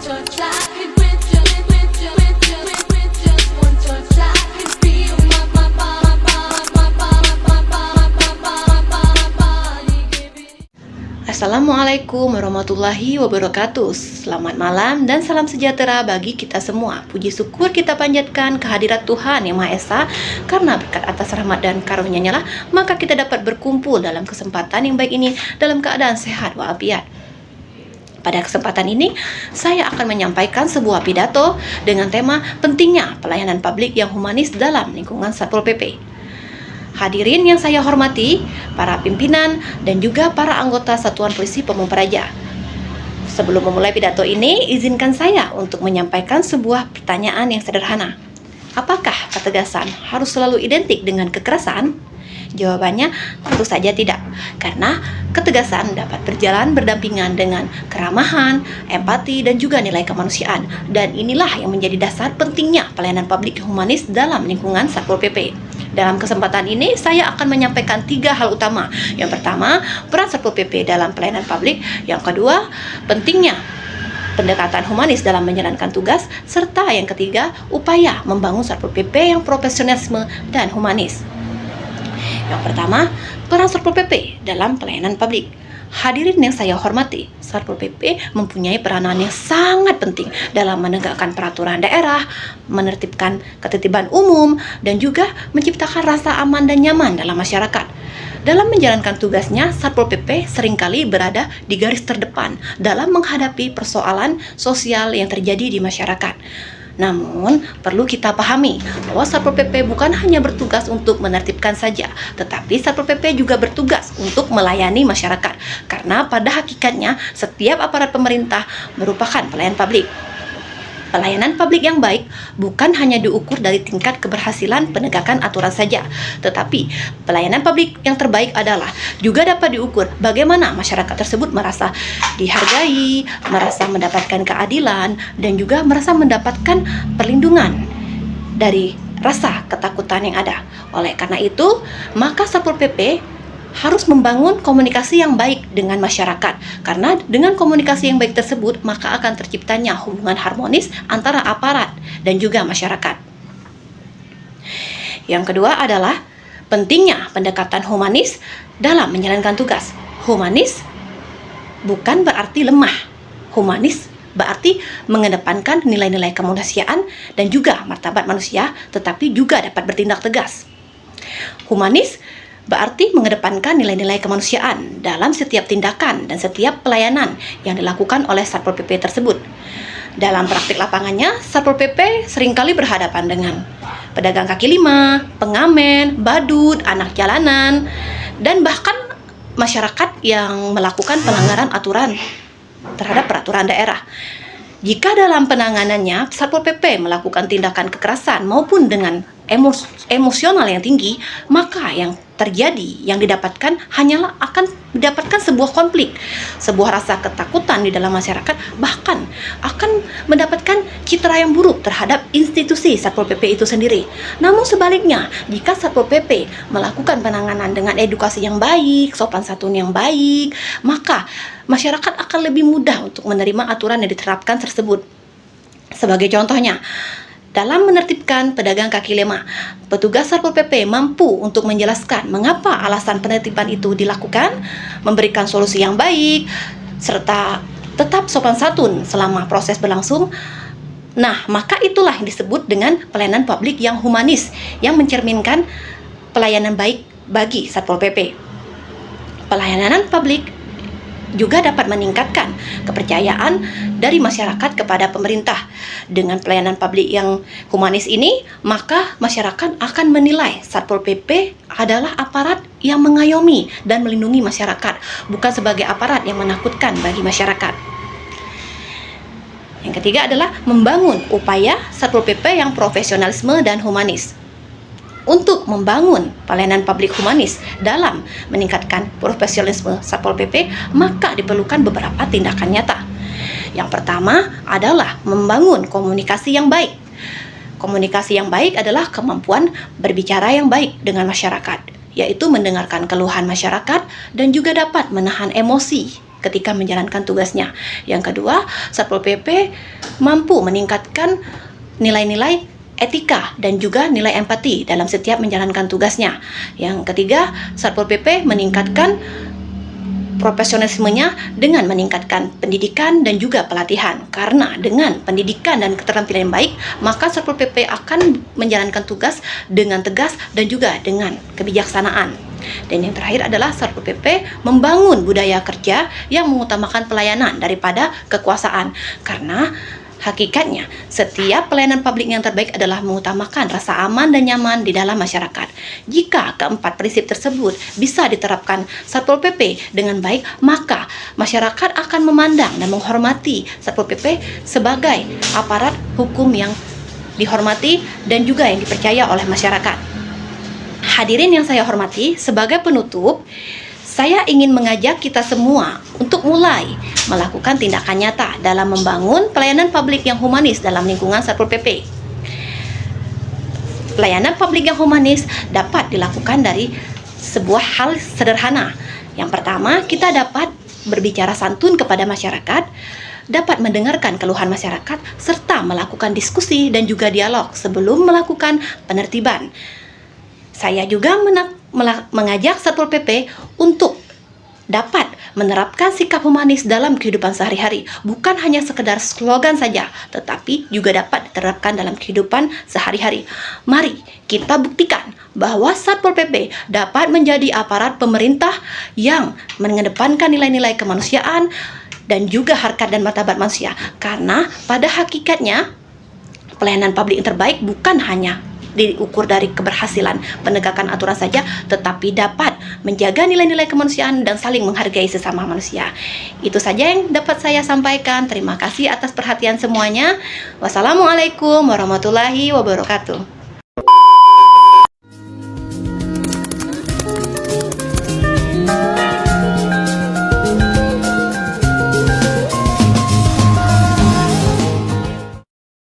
touch, I could with just one touch, I could feel my body giving. Assalamualaikum warahmatullahi wabarakatuh. Selamat malam dan salam sejahtera bagi kita semua. Puji syukur kita panjatkan kehadirat Tuhan Yang Maha Esa, karena berkat atas rahmat dan karunia-Nya lah maka kita dapat berkumpul dalam kesempatan yang baik ini dalam keadaan sehat walafiat. Pada kesempatan ini, saya akan menyampaikan sebuah pidato dengan tema pentingnya pelayanan publik yang humanis dalam lingkungan Satpol PP. Hadirin yang saya hormati, para pimpinan dan juga para anggota Satuan Polisi Pamung Praja. Sebelum memulai pidato ini, izinkan saya untuk menyampaikan sebuah pertanyaan yang sederhana. Apakah ketegasan harus selalu identik dengan kekerasan? Jawabannya tentu saja tidak, karena ketegasan dapat berjalan berdampingan dengan keramahan, empati, dan juga nilai kemanusiaan. Dan inilah yang menjadi dasar pentingnya pelayanan publik humanis dalam lingkungan Satpol PP. Dalam kesempatan ini, saya akan menyampaikan 3 hal utama. Yang pertama, peran Satpol PP dalam pelayanan publik. Yang kedua, pentingnya pendekatan humanis dalam menjalankan tugas. Serta yang ketiga, upaya membangun Satpol PP yang profesionalisme dan humanis. Yang pertama, peran Satpol PP dalam pelayanan publik. Hadirin yang saya hormati, Satpol PP mempunyai peranan yang sangat penting dalam menegakkan peraturan daerah, menertibkan ketertiban umum, dan juga menciptakan rasa aman dan nyaman dalam masyarakat. Dalam menjalankan tugasnya, Satpol PP seringkali berada di garis terdepan dalam menghadapi persoalan sosial yang terjadi di masyarakat. Namun, perlu kita pahami bahwa Satpol PP bukan hanya bertugas untuk menertibkan saja, tetapi Satpol PP juga bertugas untuk melayani masyarakat. Karena pada hakikatnya, setiap aparat pemerintah merupakan pelayan publik. Pelayanan publik yang baik bukan hanya diukur dari tingkat keberhasilan penegakan aturan saja, tetapi pelayanan publik yang terbaik adalah juga dapat diukur bagaimana masyarakat tersebut merasa dihargai, merasa mendapatkan keadilan, dan juga merasa mendapatkan perlindungan dari rasa ketakutan yang ada. Oleh karena itu, maka Satpol PP harus membangun komunikasi yang baik dengan masyarakat, karena dengan komunikasi yang baik tersebut maka akan terciptanya hubungan harmonis antara aparat dan juga masyarakat. Yang kedua adalah pentingnya pendekatan humanis dalam menjalankan tugas. Humanis bukan berarti lemah. Humanis berarti mengedepankan nilai-nilai kemanusiaan dan juga martabat manusia, tetapi juga dapat bertindak tegas. Humanis berarti mengedepankan nilai-nilai kemanusiaan dalam setiap tindakan dan setiap pelayanan yang dilakukan oleh Satpol PP tersebut. Dalam praktik lapangannya, Satpol PP seringkali berhadapan dengan pedagang kaki lima, pengamen, badut, anak jalanan, dan bahkan masyarakat yang melakukan pelanggaran aturan terhadap peraturan daerah. Jika dalam penanganannya Satpol PP melakukan tindakan kekerasan maupun dengan emosional yang tinggi, maka yang terjadi, yang didapatkan hanyalah akan mendapatkan sebuah konflik, sebuah rasa ketakutan di dalam masyarakat, bahkan akan mendapatkan citra yang buruk terhadap institusi Satpol PP itu sendiri. Namun sebaliknya, jika Satpol PP melakukan penanganan dengan edukasi yang baik, sopan santun yang baik, maka masyarakat akan lebih mudah untuk menerima aturan yang diterapkan tersebut. Sebagai contohnya, dalam menertibkan pedagang kaki lima, petugas Satpol PP mampu untuk menjelaskan mengapa alasan penertiban itu dilakukan, memberikan solusi yang baik, serta tetap sopan santun selama proses berlangsung. Nah, maka itulah yang disebut dengan pelayanan publik yang humanis, yang mencerminkan pelayanan baik bagi Satpol PP. Pelayanan publik juga dapat meningkatkan kepercayaan dari masyarakat kepada pemerintah. Dengan pelayanan publik yang humanis ini, maka masyarakat akan menilai Satpol PP adalah aparat yang mengayomi dan melindungi masyarakat, bukan sebagai aparat yang menakutkan bagi masyarakat. Yang ketiga adalah membangun upaya Satpol PP yang profesionalisme dan humanis. Untuk membangun pelayanan publik humanis dalam meningkatkan profesionalisme Satpol PP, maka diperlukan beberapa tindakan nyata. Yang pertama adalah membangun komunikasi yang baik. Komunikasi yang baik adalah kemampuan berbicara yang baik dengan masyarakat, yaitu mendengarkan keluhan masyarakat dan juga dapat menahan emosi ketika menjalankan tugasnya. Yang kedua, Satpol PP mampu meningkatkan nilai-nilai etika dan juga nilai empati dalam setiap menjalankan tugasnya. Yang ketiga, Satpol PP meningkatkan profesionalismenya dengan meningkatkan pendidikan dan juga pelatihan. Karena dengan pendidikan dan keterampilan yang baik, maka Satpol PP akan menjalankan tugas dengan tegas dan juga dengan kebijaksanaan. Dan yang terakhir adalah Satpol PP membangun budaya kerja yang mengutamakan pelayanan daripada kekuasaan. Karena hakikatnya, setiap pelayanan publik yang terbaik adalah mengutamakan rasa aman dan nyaman di dalam masyarakat. Jika keempat prinsip tersebut bisa diterapkan Satpol PP dengan baik, maka masyarakat akan memandang dan menghormati Satpol PP sebagai aparat hukum yang dihormati dan juga yang dipercaya oleh masyarakat. Hadirin yang saya hormati, sebagai penutup, saya ingin mengajak kita semua untuk mulai melakukan tindakan nyata dalam membangun pelayanan publik yang humanis dalam lingkungan Satpol PP. Pelayanan publik yang humanis dapat dilakukan dari sebuah hal sederhana. Yang pertama, kita dapat berbicara santun kepada masyarakat, dapat mendengarkan keluhan masyarakat, serta melakukan diskusi dan juga dialog sebelum melakukan penertiban. Saya juga mengajak Satpol PP untuk dapat menerapkan sikap humanis dalam kehidupan sehari-hari, bukan hanya sekedar slogan saja, tetapi juga dapat diterapkan dalam kehidupan sehari-hari. Mari kita buktikan bahwa Satpol PP dapat menjadi aparat pemerintah yang mengedepankan nilai-nilai kemanusiaan dan juga harkat dan martabat manusia. Karena pada hakikatnya pelayanan publik yang terbaik bukan hanya diukur dari keberhasilan penegakan aturan saja, tetapi dapat menjaga nilai-nilai kemanusiaan dan saling menghargai sesama manusia. Itu saja yang dapat saya sampaikan. Terima kasih atas perhatian semuanya. Wassalamualaikum warahmatullahi wabarakatuh.